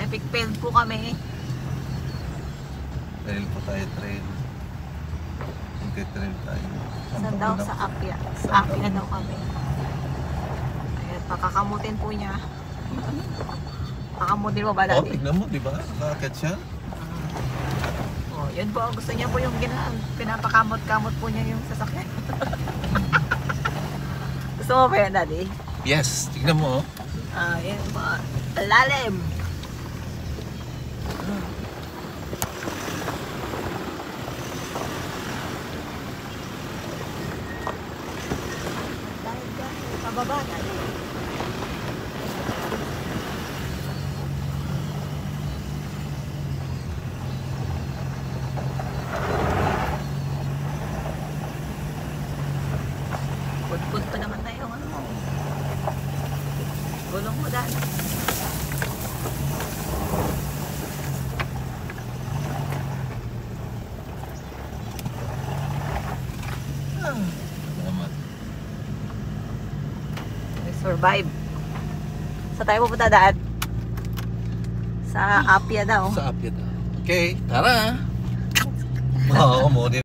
Epic fail po kami. Trail po tayo, trail. Trail tayo. Saan daw? Sa Apia. Sa Apia daw kami. Ayan, pakakamutin po niya. Pakamutin mo ba Oh, dati? tignan mo, di ba? Nakakit siya. Oh, yun po. Gusto niya po yung pinapakamot-kamot po niya yung sasakyan. Gusto mo ba yan, Daddy? Yes, tignan mo. Ah, yan po. Lalim. Pababa na. Pud-pud pa naman na yung ano mo. Gulong mo dahil. Naman. Survive. Sa tayo pupunta daan? Sa Apia daw. Sa Apia na. Okay, tara. Oo, mo din.